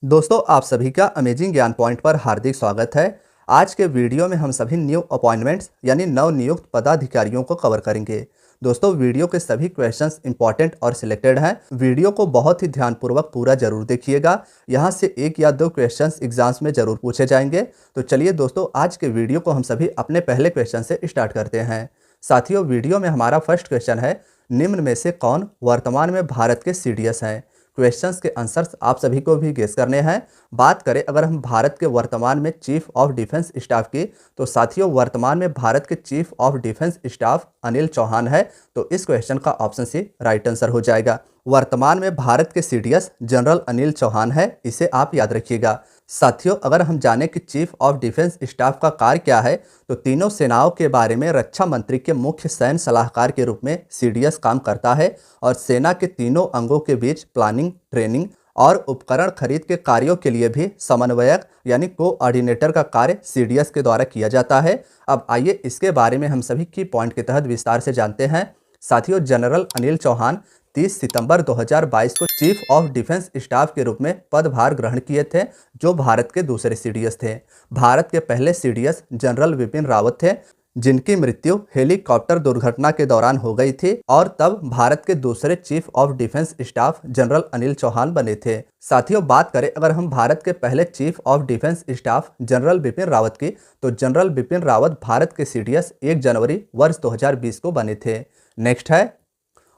दोस्तों, आप सभी का अमेजिंग ज्ञान पॉइंट पर हार्दिक स्वागत है। आज के वीडियो में हम सभी न्यू अपॉइंटमेंट्स यानी नव नियुक्त पदाधिकारियों को कवर करेंगे। दोस्तों, वीडियो के सभी क्वेश्चंस इंपॉर्टेंट और सिलेक्टेड हैं। वीडियो को बहुत ही ध्यानपूर्वक पूरा जरूर देखिएगा। यहाँ से एक या दो क्वेश्चंस एग्जाम्स में जरूर पूछे जाएंगे। तो चलिए दोस्तों, आज के वीडियो को हम सभी अपने पहले क्वेश्चन से स्टार्ट करते हैं। साथियों, वीडियो में हमारा फर्स्ट क्वेश्चन है, निम्न में से कौन वर्तमान में भारत के सीडीएस हैं। क्वेश्चंस के आंसर्स आप सभी को भी गेस करने हैं। बात करें अगर हम भारत के वर्तमान में चीफ ऑफ डिफेंस स्टाफ की, तो साथियों वर्तमान में भारत के chief of defence staff Anil Chauhan है। तो इस क्वेश्चन का ऑप्शन सी राइट आंसर हो जाएगा। वर्तमान में भारत के सीडीएस जनरल अनिल चौहान है, इसे आप याद रखिएगा। साथियों, अगर हम जाने कि चीफ ऑफ डिफेंस स्टाफ का कार्य क्या है, तो तीनों सेनाओं के बारे में रक्षा मंत्री के मुख्य सैन्य सलाहकार के रूप में सीडीएस काम करता है और सेना के तीनों अंगों के बीच प्लानिंग, ट्रेनिंग और उपकरण खरीद के कार्यों के लिए भी समन्वयक यानी कोऑर्डिनेटर का कार्य सीडीएस के द्वारा किया जाता है। अब आइए इसके बारे में हम सभी की पॉइंट के तहत विस्तार से जानते हैं। साथियों, जनरल अनिल चौहान 30 सितंबर 2022 को चीफ ऑफ डिफेंस स्टाफ के रूप में पदभार ग्रहण किए थे, जो भारत के दूसरे सीडीएस थे। भारत के पहले सीडीएस जनरल विपिन रावत थे, जिनकी मृत्यु हेलीकॉप्टर दुर्घटना के दौरान हो गई थी और तब भारत के दूसरे chief of defence staff general Anil Chauhan बने थे। साथियों, बात करें अगर हम भारत के पहले chief of defence staff general Bipin Rawat की, तो जनरल बिपिन रावत भारत के सीडीएस 1 जनवरी वर्ष 2020 को बने थे। नेक्स्ट है,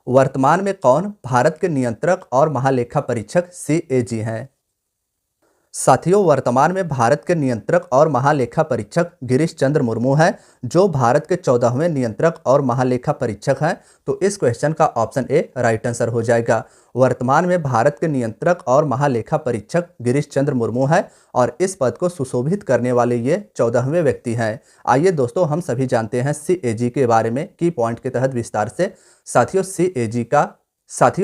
वर्तमान में कौन भारत के नियंत्रक और महालेखा परीक्षक सीएजी हैं। साथियों, वर्तमान में भारत के नियंत्रक और महालेखा परीक्षक गिरीश चंद्र मुर्मू हैं, जो भारत के 14वें नियंत्रक और महालेखा परीक्षक हैं। तो इस क्वेश्चन का ऑप्शन ए राइट आंसर हो जाएगा। वर्तमान में भारत के नियंत्रक और महालेखा परीक्षक गिरीश चंद्र मुर्मू हैं और इस पद को सुशोभित करने वाले ये 14वें व्यक्ति हैं। आइए दोस्तों, हम सभी जानते हैं सीएजी के बारे में की पॉइंट के तहत विस्तार से। साथियों,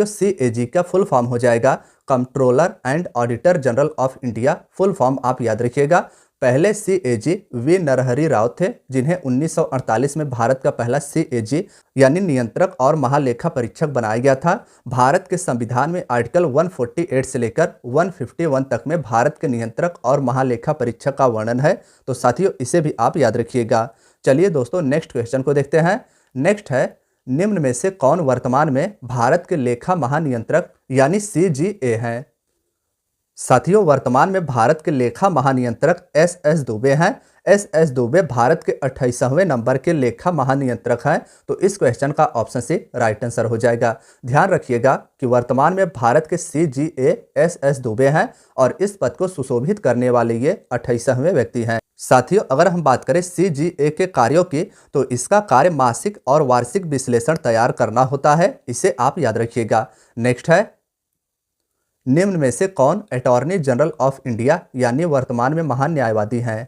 सीएजी का फुल फॉर्म हो जाएगा controller and auditor general of India. Full form आप याद रखिएगा। पहले सीएजी वी नरहरि राव थे, जिन्हें 1948 में भारत का पहला सीएजी यानी नियंत्रक और महालेखा परीक्षक बनाया गया था। भारत के संविधान में आर्टिकल 148 से लेकर 151 तक में भारत के नियंत्रक और महालेखा परीक्षक का वर्णन है। तो साथियों, इसे भी आप याद रखिएगा। चलिए दोस्तों, नेक्स्ट क्वेश्चन को देखते हैं। नेक्स्ट है, निम्न में से कौन वर्तमान में भारत के लेखा महानियंत्रक यानी सीजीए हैं। साथियों, वर्तमान में भारत के लेखा महानियंत्रक एस दुबे हैं। एस दुबे भारत के 28वें नंबर के लेखा महानियंत्रक हैं। तो इस क्वेश्चन का ऑप्शन सी राइट आंसर हो जाएगा। ध्यान रखिएगा कि वर्तमान में भारत के सीजीए एस दुबे हैं और इस पद को सुशोभित करने वाले ये 28वें व्यक्ति हैं। साथियों, अगर हम बात करें सीजीए के कार्यों की, तो इसका कार्य मासिक और वार्षिक विश्लेषण तैयार करना होता है, इसे आप याद रखिएगा। नेक्स्ट है, निम्न में से कौन अटॉर्नी जनरल ऑफ इंडिया यानी वर्तमान में महान न्यायवादी हैं।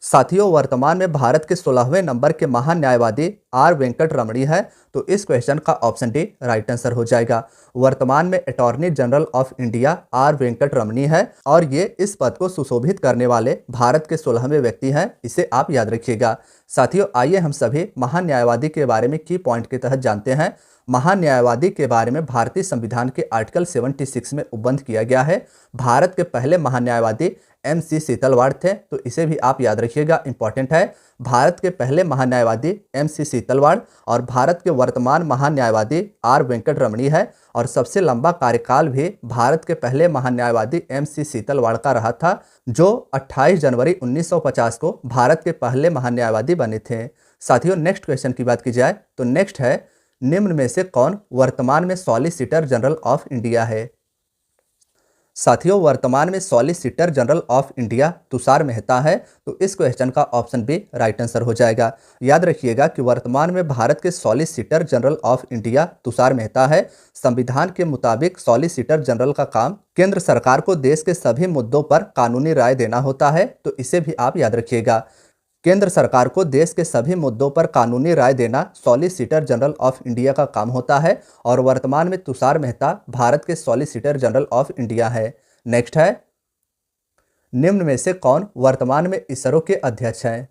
साथियों, वर्तमान में भारत के 16वें नंबर के महान न्यायवादी आर वेंकट रमणी है। तो इस क्वेश्चन का ऑप्शन डी राइट आंसर हो जाएगा। वर्तमान में attorney general of India R Venkata Ramani है और ये इस पद को सुशोभित करने वाले भारत के 16वें व्यक्ति हैं, इसे आप याद रखिएगा। साथियों, आइए हम सभी महान न्यायवादी के बारे में की पॉइंट के तहत जानते हैं। महान न्यायवादी के बारे में भारतीय संविधान के आर्टिकल 76 में उपबंध किया गया है। भारत के पहले महान न्यायवादी MC सीतलवाड़ थे, तो इसे भी आप याद रखिएगा, इंपॉर्टेंट है। भारत के पहले महान न्यायवादी MC सीतलवाड़ और भारत के वर्तमान महान न्यायवादी आर वेंकट रमणी है और सबसे लंबा कार्यकाल भी भारत के पहले महान न्यायवादी MC सीतलवाड़ का रहा था, जो 28 जनवरी 1950 को भारत के पहले महान न्यायवादी बने थे। साथियों, नेक्स्ट क्वेश्चन की बात की जाए तो नेक्स्ट है, निम्न में से कौन वर्तमान में सॉलिसिटर जनरल ऑफ इंडिया है। साथियों, वर्तमान में solicitor general of India Tushar Mehta है। तो इस क्वेश्चन का ऑप्शन बी राइट आंसर हो जाएगा। याद रखिएगा कि वर्तमान में भारत के solicitor general of India Tushar Mehta है। संविधान के मुताबिक सॉलिसिटर जनरल का काम केंद्र सरकार को देश के सभी मुद्दों पर कानूनी राय देना होता है, तो इसे भी आप याद रखिएगा। केंद्र सरकार को देश के सभी मुद्दों पर कानूनी राय देना सॉलिसिटर जनरल ऑफ इंडिया का काम होता है और वर्तमान में तुषार मेहता भारत के सॉलिसिटर जनरल ऑफ इंडिया है। नेक्स्ट है, निम्न में से कौन वर्तमान में इसरो के अध्यक्ष हैं।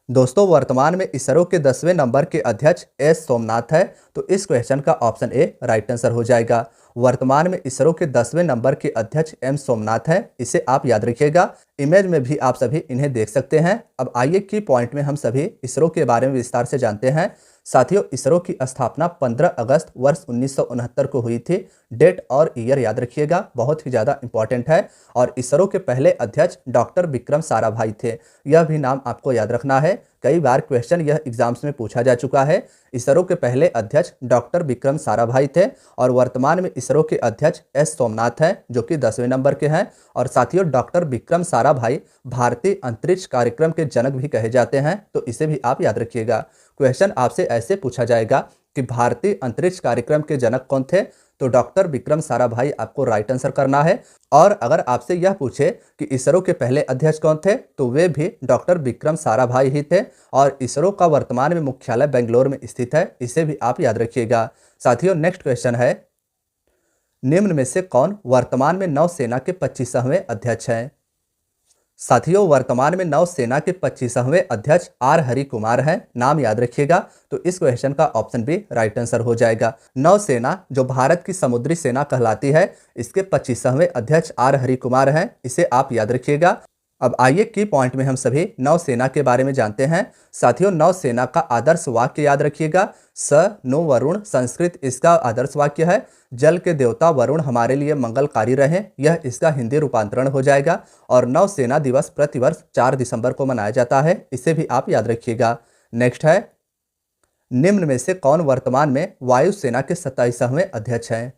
दोस्तों वर्तमान में इसरो के 10वें नंबर के अध्यक्ष एस सोमनाथ है, तो इस क्वेश्चन का ऑप्शन ए राइट आंसर हो जाएगा। वर्तमान में इसरो के 10वें नंबर के अध्यक्ष एम सोमनाथ है, इसे आप याद रखिएगा। इमेज में भी आप सभी इन्हें देख सकते हैं। अब आइए की पॉइंट में हम सभी इसरो के बारे में विस्तार से जानते हैं। साथियों, इसरो की स्थापना 15 अगस्त वर्ष 1969 को हुई थी। डेट और ईयर याद रखिएगा, बहुत ही ज़्यादा इंपॉर्टेंट है। और इसरो के पहले अध्यक्ष डॉक्टर विक्रम साराभाई थे, यह भी नाम आपको याद रखना है। कई बार क्वेश्चन यह एग्जाम्स में पूछा जा चुका है। इसरो के पहले अध्यक्ष डॉक्टर विक्रम साराभाई थे और वर्तमान में इसरो के अध्यक्ष एस सोमनाथ हैं, जो कि 10वें नंबर के हैं। और साथियों, डॉक्टर विक्रम साराभाई भारतीय अंतरिक्ष कार्यक्रम के जनक भी कहे जाते हैं, तो इसे भी आप याद रखिएगा। क्वेश्चन आपसे ऐसे पूछा जाएगा कि भारतीय अंतरिक्ष कार्यक्रम के जनक कौन थे, तो डॉक्टर विक्रम साराभाई आपको राइट आंसर करना है। और अगर आपसे यह पूछे कि इसरो के पहले अध्यक्ष कौन थे, तो वे भी डॉक्टर विक्रम साराभाई ही थे। और इसरो का वर्तमान में मुख्यालय बेंगलोर में स्थित है, इसे भी आप याद रखिएगा। साथियों, नेक्स्ट क्वेश्चन है, निम्न में से कौन वर्तमान में नौसेना के 25वें अध्यक्ष हैं? साथियों, वर्तमान में नौसेना के 25वें अध्यक्ष आर हरि कुमार हैं, नाम याद रखिएगा। तो इस क्वेश्चन का ऑप्शन भी राइट आंसर हो जाएगा। नौसेना जो भारत की समुद्री सेना कहलाती है, इसके 25वें अध्यक्ष आर हरि कुमार हैं, इसे आप याद रखिएगा। अब आइए की पॉइंट में हम सभी नौसेना के बारे में जानते हैं। साथियों, नौसेना का आदर्श वाक्य याद रखिएगा, स नो वरुण। संस्कृत इसका आदर्श वाक्य है, जल के देवता वरुण हमारे लिए मंगलकारी रहे, यह इसका हिंदी रूपांतरण हो जाएगा। और नौसेना दिवस प्रतिवर्ष 4 दिसंबर को मनाया जाता है, इसे भी आप याद रखिएगा। नेक्स्ट है, निम्न में से कौन वर्तमान में वायुसेना के 27वें अध्यक्ष हैं?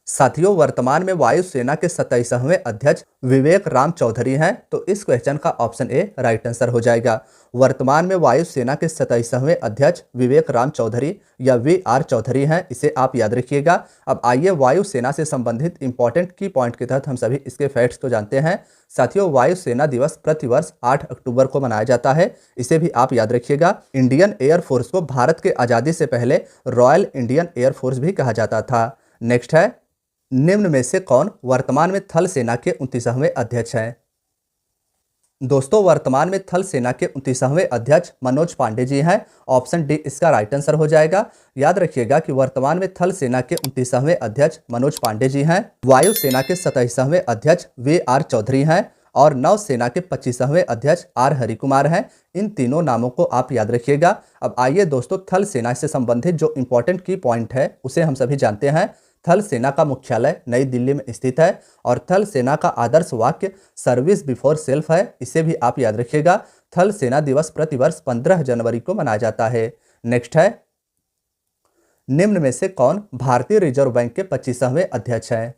साथियों, वर्तमान में वायुसेना के 27वें अध्यक्ष विवेक राम चौधरी हैं, तो इस क्वेश्चन का ऑप्शन ए राइट आंसर हो जाएगा। वर्तमान में वायुसेना के 27वें अध्यक्ष विवेक राम चौधरी या वी आर चौधरी हैं, इसे आप याद रखिएगा। अब आइए वायुसेना से संबंधित इंपॉर्टेंट की पॉइंट के तहत हम सभी इसके फैक्ट्स को जानते हैं। साथियों, वायुसेना दिवस प्रतिवर्ष 8 अक्टूबर को मनाया जाता है, इसे भी आप याद रखिएगा। इंडियन एयरफोर्स को भारत के आज़ादी से पहले रॉयल इंडियन एयरफोर्स भी कहा जाता था। नेक्स्ट है, निम्न में से कौन वर्तमान में थल सेना के 29वें अध्यक्ष हैं? दोस्तों, वर्तमान में थल सेना के 29वें अध्यक्ष मनोज पांडे जी हैं, ऑप्शन डी इसका राइट आंसर हो जाएगा। याद रखिएगा कि वर्तमान में थल सेना के 29वें अध्यक्ष मनोज पांडे जी हैं, वायुसेना के 27वें अध्यक्ष वी.आर. चौधरी हैं और नौसेना के 25वें अध्यक्ष आर हरि कुमार हैं। इन तीनों नामों को आप याद रखिएगा। अब आइए दोस्तों, थल सेना से संबंधित जो इंपॉर्टेंट की पॉइंट है उसे हम सभी जानते हैं। थल सेना का मुख्यालय नई दिल्ली में स्थित है और थल सेना का आदर्श वाक्य सर्विस बिफोर सेल्फ है, इसे भी आप याद रखिएगा। थल सेना दिवस प्रतिवर्ष 15 जनवरी को मनाया जाता है। नेक्स्ट है, निम्न में से कौन भारतीय रिजर्व बैंक के 25वें अध्यक्ष हैं?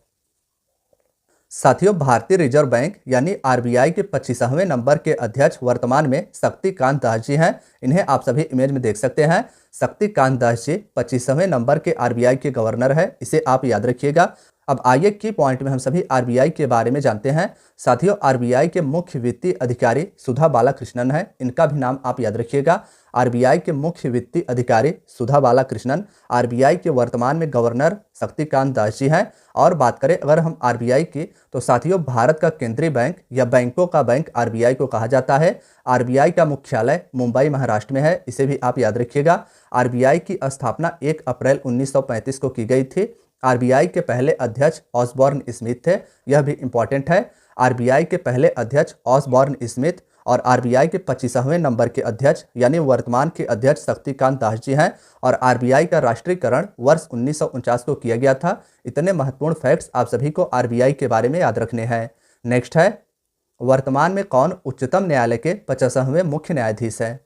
साथियों, भारतीय रिजर्व बैंक यानी आरबीआई के 25वें नंबर के अध्यक्ष वर्तमान में शक्तिकांत दास जी हैं। इन्हें आप सभी इमेज में देख सकते हैं। शक्तिकांत दास जी 25वें नंबर के आरबीआई के गवर्नर है, इसे आप याद रखिएगा। अब आइए की पॉइंट में हम सभी आरबीआई के बारे में जानते हैं। साथियों, आरबीआई के मुख्य वित्तीय अधिकारी सुधा बालाकृष्णन है, इनका भी नाम आप याद रखिएगा। आरबीआई के मुख्य वित्तीय अधिकारी सुधा बालाकृष्णन, आरबीआई के वर्तमान में गवर्नर शक्तिकांत दास जी हैं। और बात करें अगर हम आरबीआई की, तो साथियों भारत का केंद्रीय बैंक या बैंकों का बैंक आरबीआई को कहा जाता है। आरबीआई का मुख्यालय मुंबई महाराष्ट्र में है, इसे भी आप याद रखिएगा। आरबीआई की स्थापना 1 अप्रैल 1935 को की गई थी। आरबीआई के पहले अध्यक्ष ऑसबॉर्न स्मिथ थे, यह भी इंपॉर्टेंट है। आरबीआई के पहले अध्यक्ष ऑसबॉर्न स्मिथ और आरबीआई के 25वें नंबर के अध्यक्ष यानी वर्तमान के अध्यक्ष शक्तिकांत दास जी हैं। और आरबीआई का राष्ट्रीयकरण वर्ष 1949 को किया गया था। इतने महत्वपूर्ण फैक्ट्स आप सभी को आरबीआई के बारे में याद रखने हैं। नेक्स्ट है, वर्तमान में कौन उच्चतम न्यायालय के 50वें मुख्य न्यायाधीश हैं?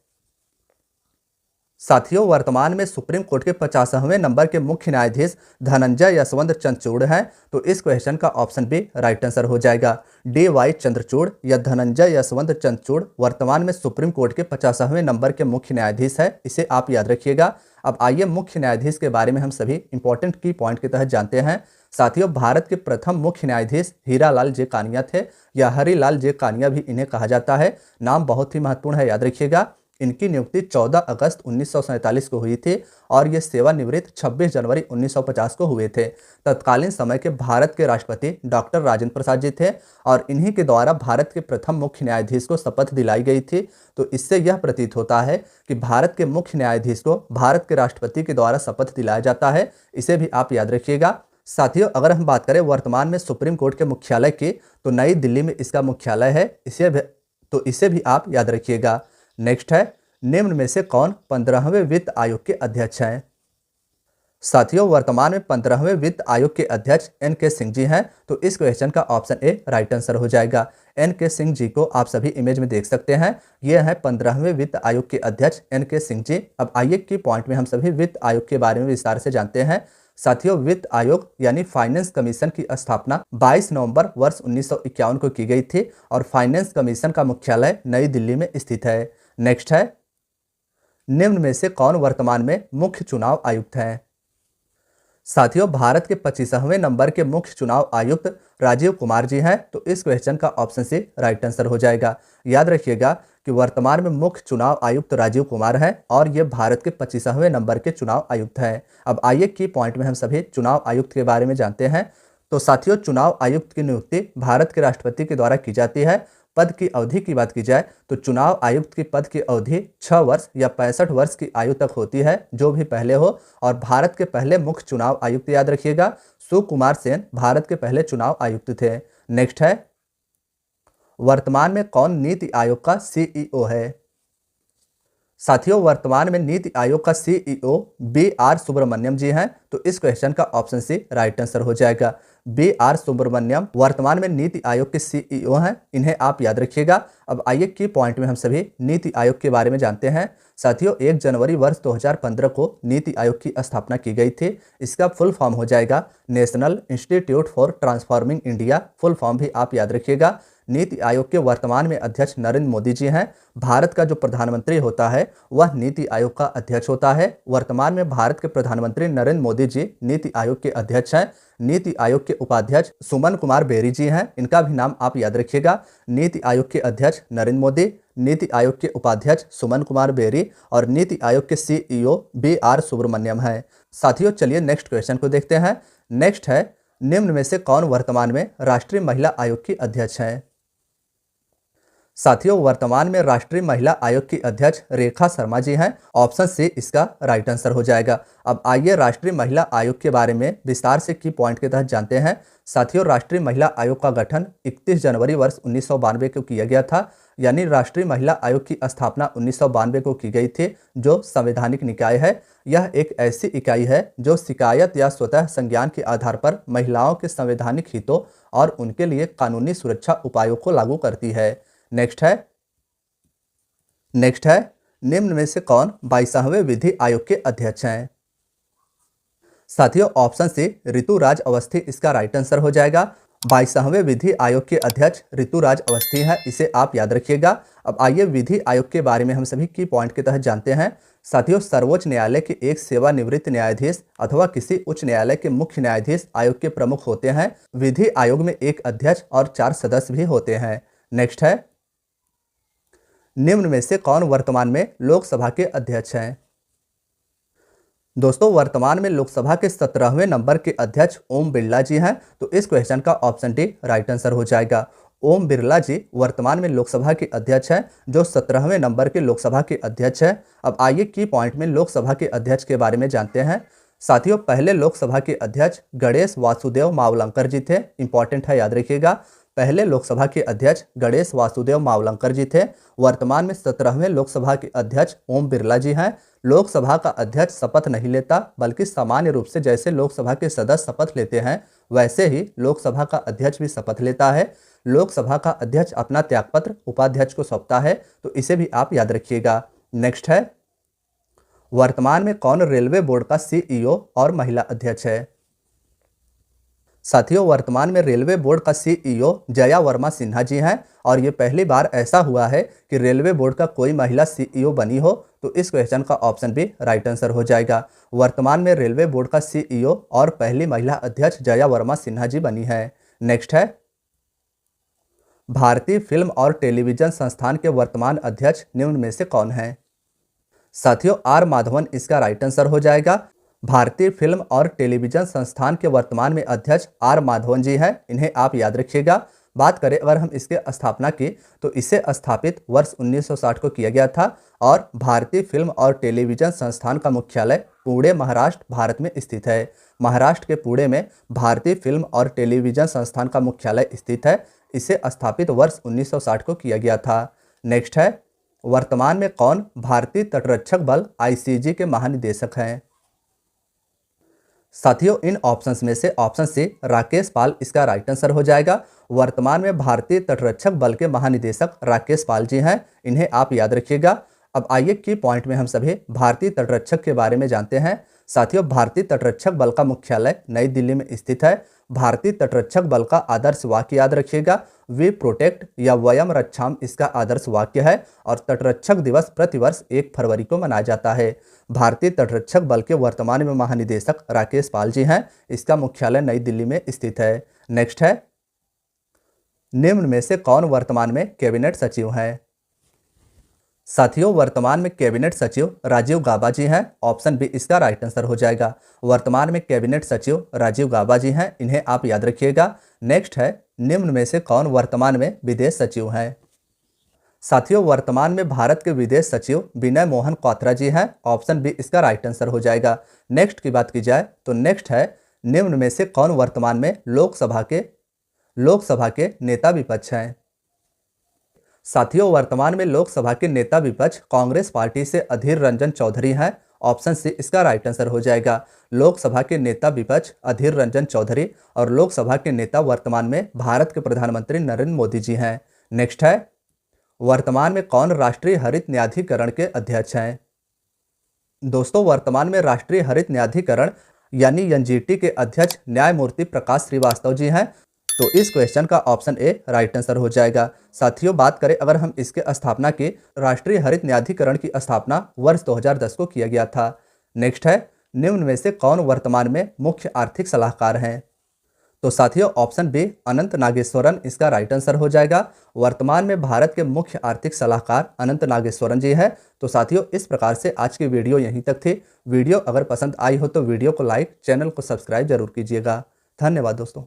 साथियों, वर्तमान में सुप्रीम कोर्ट के 50वें नंबर के मुख्य न्यायाधीश धनंजय यशवंत चंद्रचूड़ हैं, तो इस क्वेश्चन का ऑप्शन भी राइट आंसर हो जाएगा। डी.वाई. चंद्रचूड़ या धनंजय यशवंत चंद्रचूड़ वर्तमान में सुप्रीम कोर्ट के 50वें नंबर के मुख्य न्यायाधीश है, इसे आप याद रखिएगा। अब आइए मुख्य न्यायाधीश के बारे में हम सभी इंपॉर्टेंट की पॉइंट के तहत जानते हैं। साथियों, भारत के प्रथम मुख्य न्यायाधीश हीरालाल जे कानिया थे या हरिलाल जे कानिया भी इन्हें कहा जाता है। नाम बहुत ही महत्वपूर्ण है, याद रखिएगा। इनकी नियुक्ति 14 अगस्त 1947 को हुई थी और ये सेवानिवृत्त 26 जनवरी 1950 को हुए थे। तत्कालीन समय के भारत के राष्ट्रपति डॉक्टर राजेंद्र प्रसाद जी थे और इन्हीं के द्वारा भारत के प्रथम मुख्य न्यायाधीश को शपथ दिलाई गई थी। तो इससे यह प्रतीत होता है कि भारत के मुख्य न्यायाधीश को भारत के राष्ट्रपति के द्वारा शपथ दिलाया जाता है। इसे भी आप याद रखिएगा। साथियों, अगर हम बात करें वर्तमान में सुप्रीम कोर्ट के मुख्यालय की, तो नई दिल्ली में इसका मुख्यालय है। इसे भी आप याद रखिएगा। नेक्स्ट है, निम्न में से कौन 15वें वित्त आयोग के अध्यक्ष हैं? साथियों, वर्तमान में 15वें वित्त आयोग के अध्यक्ष एन.के. सिंह जी हैं। तो इस क्वेश्चन का ऑप्शन ए राइट आंसर हो जाएगा। एन.के. सिंह जी को आप सभी इमेज में देख सकते हैं। ये है 15वें वित्त आयोग के अध्यक्ष एन.के. सिंह जी। अब आइए की पॉइंट में हम सभी वित्त आयोग के बारे में विस्तार से जानते हैं। साथियों, वित्त आयोग यानी फाइनेंस कमीशन की स्थापना 22 नवंबर वर्ष 1951 को की गई थी और फाइनेंस कमीशन का मुख्यालय नई दिल्ली में स्थित है। नेक्स्ट है, निम्न में से कौन वर्तमान में मुख्य चुनाव आयुक्त हैं? साथियों, भारत के 25वें नंबर के मुख्य चुनाव आयुक्त राजीव कुमार जी हैं। तो इस क्वेश्चन का ऑप्शन सी राइट आंसर हो जाएगा। याद रखिएगा कि वर्तमान में मुख्य चुनाव आयुक्त राजीव कुमार हैं और ये भारत के 25वें नंबर के चुनाव आयुक्त हैं। अब आइए की पॉइंट में हम सभी चुनाव आयुक्त के बारे में जानते हैं। तो साथियों, चुनाव आयुक्त की नियुक्ति भारत के राष्ट्रपति के द्वारा की जाती है। पद की अवधि की बात की जाए तो चुनाव आयुक्त की पद की अवधि 6 वर्ष या 65 वर्ष की आयु तक होती है, जो भी पहले हो। और भारत के पहले मुख्य चुनाव आयुक्त याद रखिएगा, सुकुमार सेन भारत के पहले चुनाव आयुक्त थे। नेक्स्ट है, वर्तमान में कौन नीति आयोग का सीईओ है? साथियों, वर्तमान में नीति आयोग का सीईओ बी.आर. सुब्रमण्यम जी हैं। तो इस क्वेश्चन का ऑप्शन सी राइट आंसर हो जाएगा। बी.आर. सुब्रमण्यम वर्तमान में नीति आयोग के सीईओ हैं। इन्हें आप याद रखिएगा। अब आइए की पॉइंट में हम सभी नीति आयोग के बारे में जानते हैं। साथियों, 1 जनवरी वर्ष 2015 को नीति आयोग की स्थापना की गई थी। इसका फुल फॉर्म हो जाएगा national institute for transforming India. Full form भी आप याद रखिएगा। नीति आयोग के वर्तमान में अध्यक्ष नरेंद्र मोदी जी हैं। भारत का जो प्रधानमंत्री होता है वह नीति आयोग का अध्यक्ष होता है। वर्तमान में भारत के प्रधानमंत्री नरेंद्र मोदी जी नीति आयोग के अध्यक्ष हैं। नीति आयोग के उपाध्यक्ष सुमन कुमार बेरी जी हैं। इनका भी नाम आप याद रखिएगा। नीति आयोग के अध्यक्ष नरेंद्र मोदी, नीति आयोग के उपाध्यक्ष सुमन कुमार बेरी और नीति आयोग के सीईओ बी.आर. सुब्रमण्यम हैं। साथियों, चलिए नेक्स्ट क्वेश्चन को देखते हैं। नेक्स्ट है, निम्न में से कौन वर्तमान में राष्ट्रीय महिला आयोग की अध्यक्ष हैं? साथियों, वर्तमान में राष्ट्रीय महिला आयोग की अध्यक्ष रेखा शर्मा जी हैं। ऑप्शन सी इसका राइट आंसर हो जाएगा। अब आइए राष्ट्रीय महिला आयोग के बारे में विस्तार से की पॉइंट के तहत जानते हैं। साथियों, राष्ट्रीय महिला आयोग का गठन 31 जनवरी वर्ष 1992 को किया गया था। यानी राष्ट्रीय महिला आयोग की स्थापना 1992 को की गई थी, जो संवैधानिक निकाय है। यह एक ऐसी इकाई है जो शिकायत या स्वतः संज्ञान के आधार पर महिलाओं के संवैधानिक हितों और उनके लिए कानूनी सुरक्षा उपायों को लागू करती है। नेक्स्ट है, निम्न में से कौन 22वें विधि आयोग के अध्यक्ष हैं? साथियों, ऑप्शन सी ऋतुराज अवस्थी इसका राइट आंसर हो जाएगा। 22वें विधि आयोग के अध्यक्ष ऋतुराज अवस्थी है। इसे आप याद रखिएगा। अब आइए विधि आयोग के बारे में हम सभी की पॉइंट के तहत जानते हैं। साथियों, सर्वोच्च न्यायालय के एक सेवानिवृत्त न्यायाधीश अथवा किसी उच्च न्यायालय के मुख्य न्यायाधीश आयोग के प्रमुख होते हैं। विधि आयोग में एक अध्यक्ष और 4 सदस्य भी होते हैं। नेक्स्ट है, निम्न में से कौन वर्तमान में लोकसभा के अध्यक्ष हैं? दोस्तों, वर्तमान में लोकसभा के 17वें नंबर के अध्यक्ष ओम बिरला जी हैं। तो इस क्वेश्चन का ऑप्शन डी राइट आंसर हो जाएगा। ओम बिरला जी वर्तमान में लोकसभा के अध्यक्ष हैं, जो 17वें नंबर के लोकसभा के अध्यक्ष हैं। अब आइए की पॉइंट में लोकसभा के अध्यक्ष के बारे में जानते हैं। साथियों, पहले लोकसभा के अध्यक्ष गणेश वासुदेव मावलंकर जी थे। इंपॉर्टेंट है, याद रखिएगा। पहले लोकसभा के अध्यक्ष गणेश वासुदेव मावलंकर जी थे। वर्तमान में 17वें लोकसभा के अध्यक्ष ओम बिरला जी हैं। लोकसभा का अध्यक्ष शपथ नहीं लेता, बल्कि सामान्य रूप से जैसे लोकसभा के सदस्य शपथ लेते हैं, वैसे ही लोकसभा का अध्यक्ष भी शपथ लेता है। लोकसभा का अध्यक्ष अपना त्यागपत्र उपाध्यक्ष को सौंपता है। तो इसे भी आप याद रखिएगा। नेक्स्ट है, वर्तमान में कौन रेलवे बोर्ड का सीईओ और महिला अध्यक्ष है? साथियों, वर्तमान में रेलवे बोर्ड का सीईओ जया वर्मा सिन्हा जी हैं और ये पहली बार ऐसा हुआ है कि रेलवे बोर्ड का कोई महिला सीईओ बनी हो। तो इस क्वेश्चन का ऑप्शन भी राइट आंसर हो जाएगा। वर्तमान में रेलवे बोर्ड का सीईओ और पहली महिला अध्यक्ष जया वर्मा सिन्हा जी बनी है। नेक्स्ट है, भारतीय फिल्म और टेलीविजन संस्थान के वर्तमान अध्यक्ष निम्न में से कौन है? साथियों आर माधवन इसका राइट आंसर हो जाएगा। भारतीय फिल्म और टेलीविजन संस्थान के वर्तमान में अध्यक्ष आर माधवन जी हैं, इन्हें आप याद रखिएगा। बात करें अगर हम इसके स्थापना की तो इसे स्थापित वर्ष 1960 को किया गया था और भारतीय फिल्म और टेलीविजन संस्थान का मुख्यालय पुणे महाराष्ट्र भारत में स्थित है। महाराष्ट्र के पुणे में भारतीय फिल्म और टेलीविजन संस्थान का मुख्यालय स्थित है। इसे स्थापित वर्ष 1960 को किया गया था। नेक्स्ट है, वर्तमान में कौन भारतीय तटरक्षक बल आईसीजी के महानिदेशक हैं? साथियों इन ऑप्शंस में से ऑप्शन सी राकेश पाल इसका राइट आंसर हो जाएगा। वर्तमान में भारतीय तटरक्षक बल के महानिदेशक राकेश पाल जी हैं, इन्हें आप याद रखिएगा। अब आइए की पॉइंट में हम सभी भारतीय तटरक्षक के बारे में जानते हैं। साथियों भारतीय तटरक्षक बल का मुख्यालय नई दिल्ली में स्थित है। भारतीय तटरक्षक बल का आदर्श वाक्य याद रखिएगा, वी प्रोटेक्ट या वयम रक्षाम इसका आदर्श वाक्य है और तटरक्षक दिवस प्रतिवर्ष 1 फरवरी को मनाया जाता है। भारतीय तटरक्षक बल के वर्तमान में महानिदेशक राकेश पाल जी हैं, इसका मुख्यालय नई दिल्ली में स्थित है। नेक्स्ट है, निम्न में से कौन वर्तमान में कैबिनेट सचिव हैं? साथियों वर्तमान में कैबिनेट सचिव राजीव गाबा जी हैं। ऑप्शन बी इसका राइट आंसर हो जाएगा। वर्तमान में कैबिनेट सचिव राजीव गाबा जी हैं, इन्हें आप याद रखिएगा। नेक्स्ट है, निम्न में से कौन वर्तमान में विदेश सचिव हैं? साथियों वर्तमान में भारत के विदेश सचिव विनय मोहन क्वात्रा जी हैं। ऑप्शन बी इसका राइट आंसर हो जाएगा। नेक्स्ट की बात की जाए तो नेक्स्ट है, निम्न में से कौन वर्तमान में लोकसभा के नेता विपक्ष हैं? साथियों वर्तमान में लोकसभा के नेता विपक्ष कांग्रेस पार्टी से अधीर रंजन चौधरी हैं। ऑप्शन सी इसका राइट आंसर हो जाएगा। लोकसभा के नेता विपक्ष अधीर रंजन चौधरी और लोकसभा के नेता वर्तमान में भारत के प्रधानमंत्री नरेंद्र मोदी जी हैं। नेक्स्ट है, वर्तमान में कौन राष्ट्रीय हरित न्यायाधिकरण के अध्यक्ष हैं? दोस्तों वर्तमान में राष्ट्रीय हरित न्यायाधिकरण यानी एनजीटी के अध्यक्ष न्यायमूर्ति प्रकाश श्रीवास्तव जी हैं। तो इस क्वेश्चन का ऑप्शन ए राइट आंसर हो जाएगा। साथियों बात करें अगर हम इसके स्थापना की, राष्ट्रीय हरित न्यायाधिकरण की स्थापना वर्ष 2010 को किया गया था। नेक्स्ट है, निम्न में से कौन वर्तमान में मुख्य आर्थिक सलाहकार हैं? तो साथियों ऑप्शन बी अनंत नागेश्वरन इसका राइट आंसर हो जाएगा। वर्तमान में भारत के मुख्य आर्थिक सलाहकार अनंत नागेश्वरन जी है। तो साथियों इस प्रकार से आज की वीडियो यहीं तक थी। वीडियो अगर पसंद आई हो तो वीडियो को लाइक, चैनल को सब्सक्राइब जरूर कीजिएगा। धन्यवाद दोस्तों।